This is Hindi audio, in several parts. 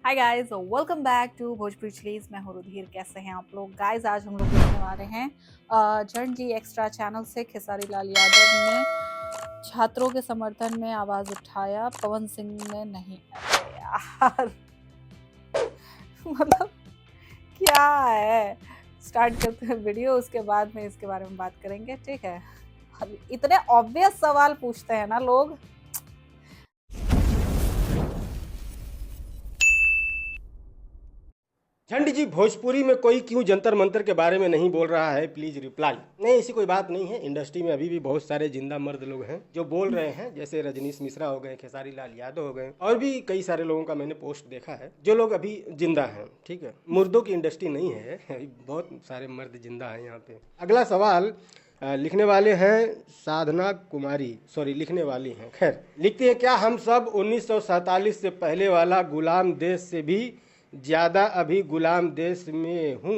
Hi guys, welcome back to Bhojpuri chillies. मैं हूँ रुधिर। कैसे हैं आप लोग गाइस? आज हम लोग देखने वाले हैं जन जी एक्स्ट्रा चैनल से खेसारी लाल यादव ने छात्रों के समर्थन में आवाज उठाया, पवन सिंह ने नहीं। अरे यार मतलब क्या है। स्टार्ट करते हैं वीडियो, उसके बाद में इसके बारे में बात करेंगे, ठीक है। अब इतने ऑब्वियस सवाल पूछते हैं ना लोग। झंड जी, भोजपुरी में कोई क्यों जंतर मंतर के बारे में नहीं बोल रहा है, प्लीज रिप्लाई। नहीं, ऐसी कोई बात नहीं है। इंडस्ट्री में अभी भी बहुत सारे जिंदा मर्द लोग हैं जो बोल रहे हैं, जैसे रजनीश मिश्रा हो गए, खेसारी लाल यादव हो गए, और भी कई सारे लोगों का मैंने पोस्ट देखा है जो लोग अभी जिंदा हैं। ठीक है, मुर्दों की इंडस्ट्री नहीं है, बहुत सारे मर्द जिंदा हैं यहाँ पे। अगला सवाल लिखने वाले हैं साधना कुमारी, सॉरी लिखने वाली हैं, खैर लिखती है, क्या हम सब 1947 से पहले वाला गुलाम देश से भी ज्यादा अभी गुलाम देश में हूँ?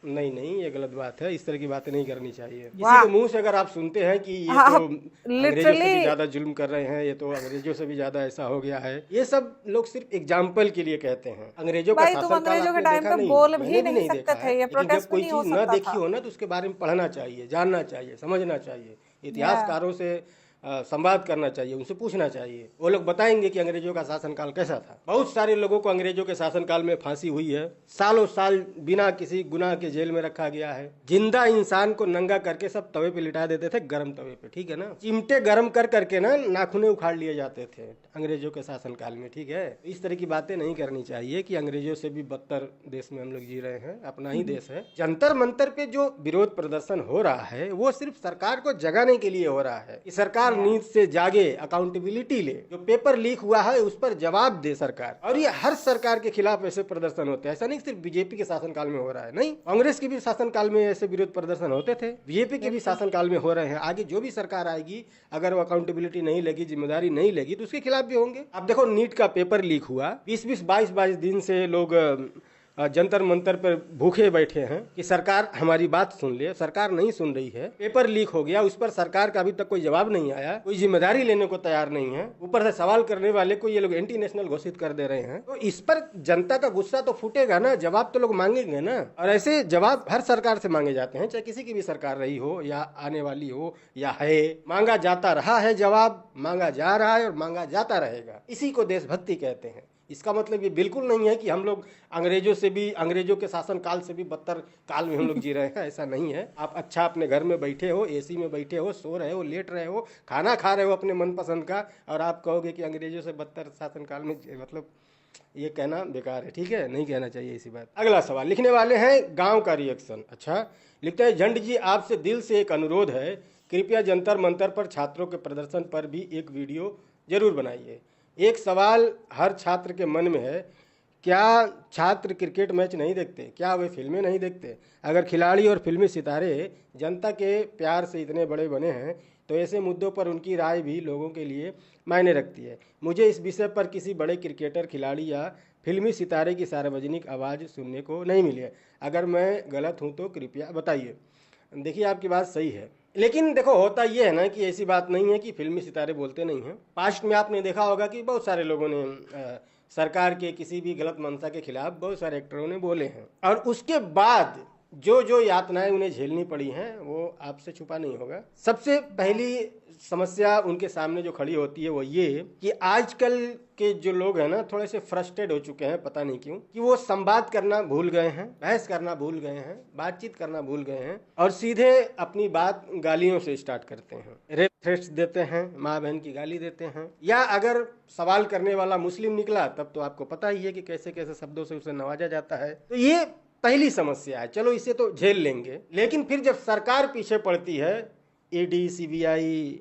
नहीं नहीं, ये गलत बात है। इस तरह की बातें नहीं करनी चाहिए। किसी वाह, के मुंह से अगर आप सुनते हैं कि ये तो आप अंग्रेजों से भी लिटरली ज्यादा जुल्म कर रहे हैं, ये तो अंग्रेजों से भी ज्यादा ऐसा हो गया है, ये सब लोग सिर्फ एग्जाम्पल के लिए कहते हैं। अंग्रेजों का भाई, तुम शासनकाल अंग्रेजों के आपने टाइम देखा पे नहीं, बोल मैंने भी भी नहीं नहीं देखा सकते है, थे, ये लेकिन जब प्रोटेस्ट भी कोई नहीं हो चीज न सकता देखी था। हो ना तो उसके बारे में पढ़ना चाहिए, जानना चाहिए, समझना चाहिए, या इतिहासकारों से संवाद करना चाहिए, उनसे पूछना चाहिए। वो लोग बताएंगे कि अंग्रेजों का शासनकाल कैसा था। बहुत सारे लोगों को अंग्रेजों के शासनकाल में फांसी हुई है, सालों साल बिना किसी गुनाह के जेल में रखा गया है। जिंदा इंसान को नंगा करके सब तवे पे लिटा देते थे, गरम तवे पे, ठीक है ना। चिमटे गरम कर करके ना नाखूने उखाड़ लिए जाते थे अंग्रेजों के शासनकाल में, ठीक है। इस तरह की बातें नहीं करनी चाहिए कि अंग्रेजों से भी बदतर देश में हम लोग जी रहे हैं, अपना ही देश है। जंतर मंतर पे जो विरोध प्रदर्शन हो रहा है वो सिर्फ सरकार को जगाने के लिए हो रहा है कि सरकार या नींद से जागे, अकाउंटेबिलिटी ले, जो पेपर लीक हुआ है उस पर जवाब दे सरकार। और ये हर सरकार के खिलाफ ऐसे प्रदर्शन होते हैं, ऐसा नहीं सिर्फ बीजेपी के शासनकाल में हो रहा है, नहीं, कांग्रेस के भी शासनकाल में ऐसे विरोध प्रदर्शन होते थे, बीजेपी के भी बिल्कुल। शासनकाल में हो रहे हैं। आगे जो भी सरकार आएगी, अगर वो अकाउंटेबिलिटी नहीं लेगी, जिम्मेदारी नहीं लेगी, तो उसके खिलाफ भी होंगे। अब देखो, नीट का पेपर लीक हुआ, 20-20, 22-22 दिन से लोग जंतर मंतर पर भूखे बैठे हैं कि सरकार हमारी बात सुन ले। सरकार नहीं सुन रही है, पेपर लीक हो गया, उस पर सरकार का अभी तक कोई जवाब नहीं आया, कोई जिम्मेदारी लेने को तैयार नहीं है। ऊपर से सवाल करने वाले को ये लोग एंटी नेशनल घोषित कर दे रहे हैं। तो इस पर जनता का गुस्सा तो फूटेगा ना, जवाब तो लोग मांगेंगे ना। और ऐसे जवाब हर सरकार से मांगे जाते हैं, चाहे किसी की भी सरकार रही हो या आने वाली हो या है। मांगा जाता रहा है, जवाब मांगा जा रहा है और मांगा जाता रहेगा। इसी को देशभक्ति कहते हैं। इसका मतलब ये बिल्कुल नहीं है कि हम लोग अंग्रेजों से भी, अंग्रेजों के शासन काल से भी बदतर काल में हम लोग जी रहे हैं, ऐसा नहीं है। आप अच्छा अपने घर में बैठे हो, एसी में बैठे हो, सो रहे हो, लेट रहे हो, खाना खा रहे हो अपने मनपसंद का, और आप कहोगे कि अंग्रेजों से बदतर शासन काल में, मतलब ये कहना बेकार है, ठीक है, नहीं कहना चाहिए ऐसी बात। अगला सवाल लिखने वाले हैं गांव का रिएक्शन। अच्छा, लिखते हैं, झंड जी आपसे दिल से एक अनुरोध है, कृपया जंतर मंतर पर छात्रों के प्रदर्शन पर भी एक वीडियो जरूर बनाइए। एक सवाल हर छात्र के मन में है, क्या छात्र क्रिकेट मैच नहीं देखते? क्या वे फिल्में नहीं देखते? अगर खिलाड़ी और फिल्मी सितारे जनता के प्यार से इतने बड़े बने हैं तो ऐसे मुद्दों पर उनकी राय भी लोगों के लिए मायने रखती है। मुझे इस विषय पर किसी बड़े क्रिकेटर, खिलाड़ी या फिल्मी सितारे की सार्वजनिक आवाज़ सुनने को नहीं मिली है। अगर मैं गलत हूँ तो कृपया बताइए। देखिए, आपकी बात सही है, लेकिन देखो, होता ये है ना कि ऐसी बात नहीं है कि फिल्मी सितारे बोलते नहीं हैं। पास्ट में आपने देखा होगा कि बहुत सारे लोगों ने सरकार के किसी भी गलत मंशा के खिलाफ बहुत सारे एक्टरों ने बोले हैं, और उसके बाद जो जो यातनाएं उन्हें झेलनी पड़ी हैं वो आपसे छुपा नहीं होगा। सबसे पहली समस्या उनके सामने जो खड़ी होती है वो ये कि आजकल के जो लोग हैं ना, थोड़े से फ्रस्ट्रेट हो चुके हैं, पता नहीं क्यों, कि वो संवाद करना भूल गए हैं, बहस करना भूल गए हैं, बातचीत करना भूल गए हैं, और सीधे अपनी बात गालियों से स्टार्ट करते हैं, रेप थ्रेट्स देते हैं, माँ बहन की गाली देते हैं, या अगर सवाल करने वाला मुस्लिम निकला तब तो आपको पता ही है कि कैसे कैसे शब्दों से उसे नवाजा जाता है। तो ये पहली समस्या है, चलो इसे तो झेल लेंगे। लेकिन फिर जब सरकार पीछे पड़ती है, ईडी, सीबीआई,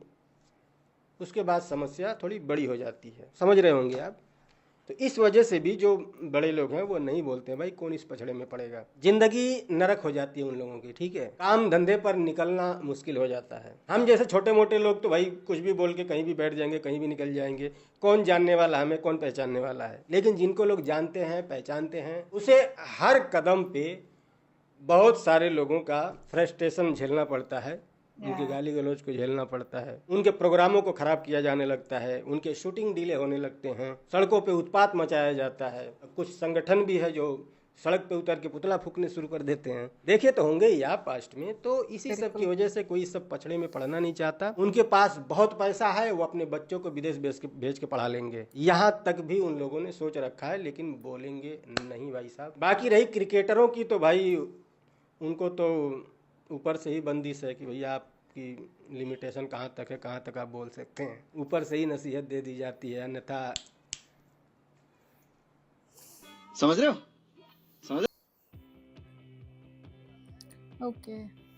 उसके बाद समस्या थोड़ी बड़ी हो जाती है, समझ रहे होंगे आप। तो इस वजह से भी जो बड़े लोग हैं वो नहीं बोलते हैं, भाई कौन इस पछड़े में पड़ेगा। जिंदगी नरक हो जाती है उन लोगों की, ठीक है, काम धंधे पर निकलना मुश्किल हो जाता है। हम जैसे छोटे मोटे लोग तो भाई कुछ भी बोल के कहीं भी बैठ जाएंगे, कहीं भी निकल जाएंगे, कौन जानने वाला है हमें, कौन पहचानने वाला है। लेकिन जिनको लोग जानते हैं, पहचानते हैं, उसे हर कदम पे बहुत सारे लोगों का फ्रस्ट्रेशन झेलना पड़ता है, उनके Yeah. गाली गलौज को झेलना पड़ता है, उनके प्रोग्रामों को खराब किया जाने लगता है, उनके शूटिंग डिले होने लगते हैं, सड़कों पे उत्पात मचाया जाता है। कुछ संगठन भी है जो सड़क पे उतर के पुतला फूकने शुरू कर देते हैं। देखे तो होंगे ही आप पास्ट में। तो इसी सब की वजह से कोई सब पछड़े में पढ़ना नहीं चाहता। उनके पास बहुत पैसा है, वो अपने बच्चों को विदेश भेज के पढ़ा लेंगे, यहाँ तक भी उन लोगों ने सोच रखा है, लेकिन बोलेंगे नहीं भाई साहब। बाकी रही क्रिकेटरों की, तो भाई उनको तो ऊपर से ही बंदिश है कि भैया आपकी लिमिटेशन कहाँ तक है, कहाँ तक आप बोल सकते हैं। ऊपर से ही नसीहत दे दी जाती है, अन्यथा समझ रहे हो? ओके,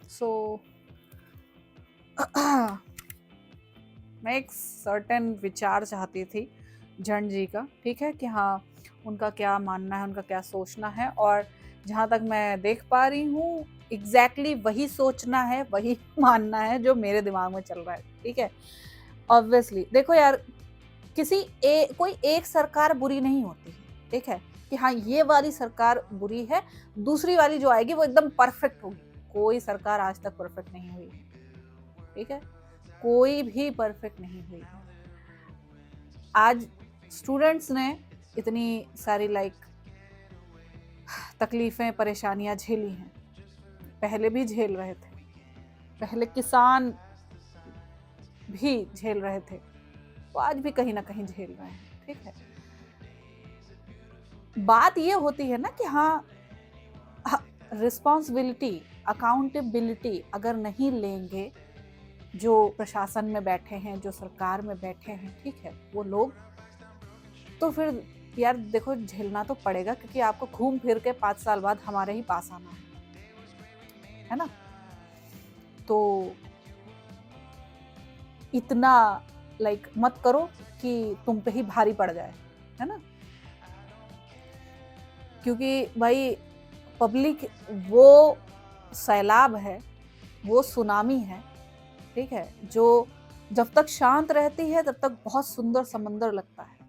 सो मैं एक सर्टेन विचार चाहती थी जन जी का, ठीक है, कि हाँ उनका क्या मानना है, उनका क्या सोचना है, और जहाँ तक मैं देख पा रही हूँ एग्जैक्टली वही सोचना है, वही मानना है जो मेरे दिमाग में चल रहा है, ठीक है। ऑब्वियसली देखो यार, कोई एक सरकार बुरी नहीं होती है, ठीक है, कि हाँ ये वाली सरकार बुरी है, दूसरी वाली जो आएगी वो एकदम परफेक्ट होगी। कोई सरकार आज तक परफेक्ट नहीं हुई है, ठीक है, कोई भी परफेक्ट नहीं हुई है। आज स्टूडेंट्स ने इतनी सारी तकलीफें, परेशानियां झेली हैं, पहले भी झेल रहे थे, पहले किसान भी झेल रहे थे, तो आज भी कहीं ना कहीं झेल रहे हैं, ठीक है। बात ये होती है ना कि हाँ रिस्पॉन्सिबिलिटी, अकाउंटेबिलिटी अगर नहीं लेंगे जो प्रशासन में बैठे हैं, जो सरकार में बैठे हैं, ठीक है, वो लोग, तो फिर यार देखो झेलना तो पड़ेगा, क्योंकि आपको घूम फिर के 5 साल बाद हमारे ही पास आना है ना। तो इतना मत करो कि तुम पे ही भारी पड़ जाए, है ना, क्योंकि भाई पब्लिक वो सैलाब है, वो सुनामी है, ठीक है, जो जब तक शांत रहती है तब तक बहुत सुंदर समंदर लगता है,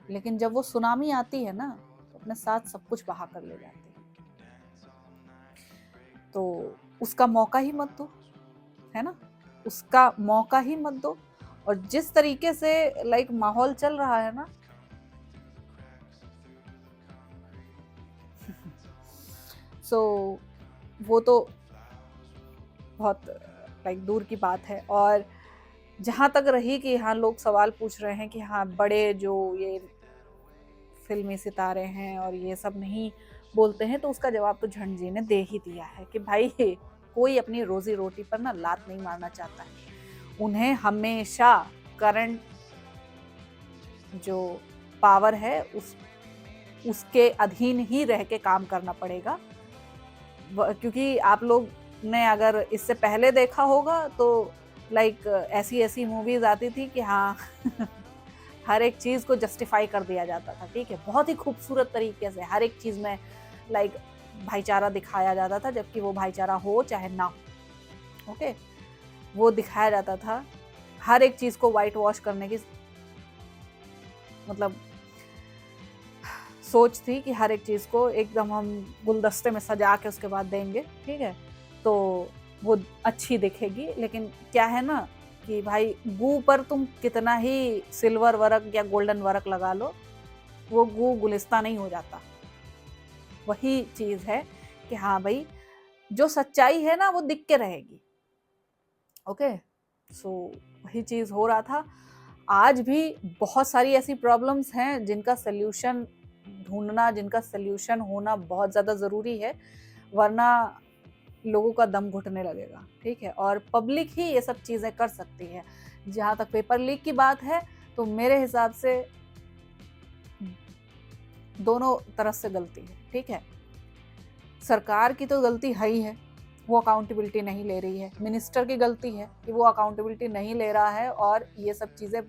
लेकिन जब वो सुनामी आती है ना तो अपने साथ सब कुछ बहा कर ले जाती है। तो उसका मौका ही मत दो, है ना, उसका मौका ही मत दो। और जिस तरीके से माहौल चल रहा है ना, सो वो तो बहुत दूर की बात है। और जहाँ तक रही कि हाँ लोग सवाल पूछ रहे हैं कि हाँ बड़े जो ये फिल्मी सितारे हैं और ये सब नहीं बोलते हैं, तो उसका जवाब तो झंड जी ने दे ही दिया है कि भाई कोई अपनी रोजी रोटी पर ना लात नहीं मारना चाहता है। उन्हें हमेशा करंट जो पावर है उसके अधीन ही रह के काम करना पड़ेगा, क्योंकि आप लोग ने अगर इससे पहले देखा होगा तो ऐसी ऐसी मूवीज आती थी कि हाँ हर एक चीज को जस्टिफाई कर दिया जाता था, ठीक है, बहुत ही खूबसूरत तरीके से हर एक चीज में भाईचारा दिखाया जाता था, जबकि वो भाईचारा हो चाहे ना हो, ओके, वो दिखाया जाता था। हर एक चीज को वाइट वॉश करने की सोच थी कि हर एक चीज को एकदम हम गुलदस्ते में सजा के उसके बाद देंगे, ठीक है, तो वो अच्छी दिखेगी। लेकिन क्या है ना कि भाई गू पर तुम कितना ही सिल्वर वर्क या गोल्डन वर्क लगा लो, वो गू गुलिस्ता नहीं हो जाता। वही चीज है कि हाँ भाई जो सच्चाई है ना वो दिख के रहेगी, ओके। सो वही चीज हो रहा था। आज भी बहुत सारी ऐसी प्रॉब्लम्स हैं जिनका सल्यूशन ढूंढना, जिनका सल्यूशन होना बहुत ज़्यादा ज़रूरी है, वरना लोगों का दम घुटने लगेगा, ठीक है। और पब्लिक ही ये सब चीज़ें कर सकती है। जहाँ तक पेपर लीक की बात है तो मेरे हिसाब से दोनों तरफ से गलती है, ठीक है। सरकार की तो गलती है ही है, वो अकाउंटेबिलिटी नहीं ले रही है। मिनिस्टर की गलती है कि वो अकाउंटेबिलिटी नहीं ले रहा है और ये सब चीज़ें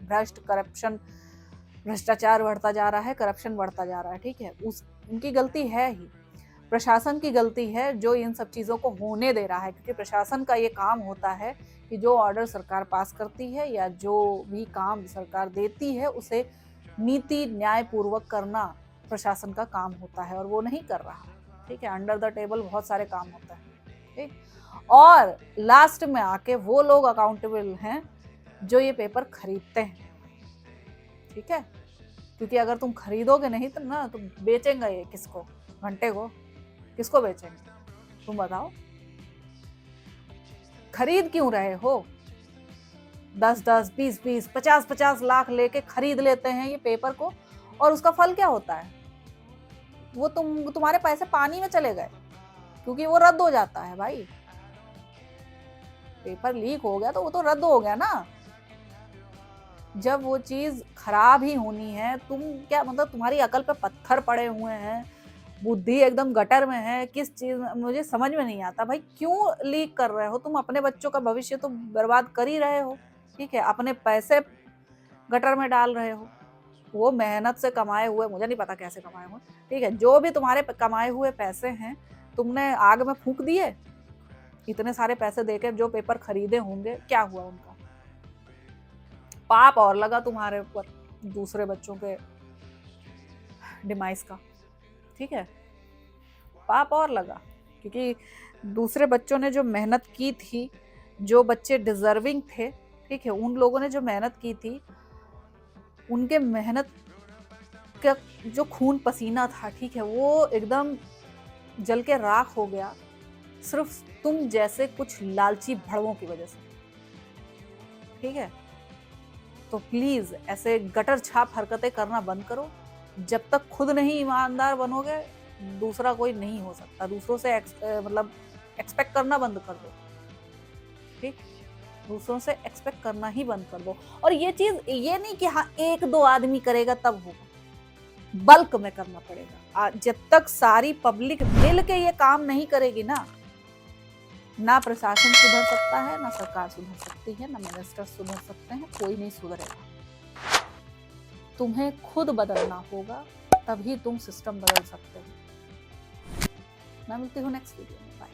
भ्रष्टाचार बढ़ता जा रहा है, करप्शन बढ़ता जा रहा है, ठीक है, उनकी गलती है ही। प्रशासन की गलती है जो इन सब चीज़ों को होने दे रहा है, क्योंकि प्रशासन का ये काम होता है कि जो ऑर्डर सरकार पास करती है या जो भी काम सरकार देती है उसे नीति न्यायपूर्वक करना प्रशासन का काम होता है, और वो नहीं कर रहा है, ठीक है। अंडर द टेबल बहुत सारे काम होता है, ठीक। और लास्ट में आके वो लोग अकाउंटेबल हैं जो ये पेपर खरीदते हैं, ठीक है? क्योंकि अगर तुम खरीदोगे नहीं तो ना, तो बेचेंगे ये किसको? घंटे को किसको बेचेंगे? तुम बताओ, खरीद क्यों रहे हो? 10-10, 20-20, 50-50 लाख लेके खरीद लेते हैं ये पेपर को, और उसका फल क्या होता है? वो तुम्हारे पैसे पानी में चले गए, क्योंकि वो रद्द हो जाता है भाई। पेपर लीक हो गया तो वो तो रद्द हो गया ना। जब वो चीज खराब ही होनी है, तुम क्या मतलब, तुम्हारी अकल पे पत्थर पड़े हुए हैं, बुद्धि एकदम गटर में है, किस चीज मुझे समझ में नहीं आता भाई, क्यों लीक कर रहे हो तुम? अपने बच्चों का भविष्य तो बर्बाद कर ही रहे हो, ठीक है? अपने पैसे गटर में डाल रहे हो, वो मेहनत से कमाए हुए, मुझे नहीं पता कैसे कमाए हुए, ठीक है? जो भी तुम्हारे कमाए हुए पैसे हैं, तुमने आग में फूंक दिए। इतने सारे पैसे देके जो पेपर खरीदे होंगे, क्या हुआ उनका? पाप और लगा तुम्हारे ऊपर दूसरे बच्चों के डिमाइस का, ठीक है? पाप और लगा, क्योंकि दूसरे बच्चों ने जो मेहनत की थी, जो बच्चे डिजर्विंग थे, ठीक है, उन लोगों ने जो मेहनत की थी, उनके मेहनत का जो खून पसीना था, ठीक है, वो एकदम जल के राख हो गया, सिर्फ तुम जैसे कुछ लालची भड़वों की वजह से, ठीक है? तो प्लीज ऐसे गटर छाप हरकतें करना बंद करो। जब तक खुद नहीं ईमानदार बनोगे, दूसरा कोई नहीं हो सकता। दूसरों से मतलब एक्सपेक्ट करना बंद कर दो, ठीक? दूसरों से एक्सपेक्ट करना ही बंद कर दो। और ये चीज ये नहीं कि हाँ 1-2 आदमी करेगा तब होगा, बल्क में करना पड़ेगा। जब तक सारी पब्लिक मिल के ये काम नहीं करेगी ना प्रशासन सुधर सकता है, ना सरकार सुधर सकती है, ना मिनिस्टर सुधर सकते हैं, कोई नहीं सुधरेगा। तुम्हें खुद बदलना होगा, तभी तुम सिस्टम बदल सकते हो। मैं मिलती हूँ नेक्स्ट वीडियो में। बाय।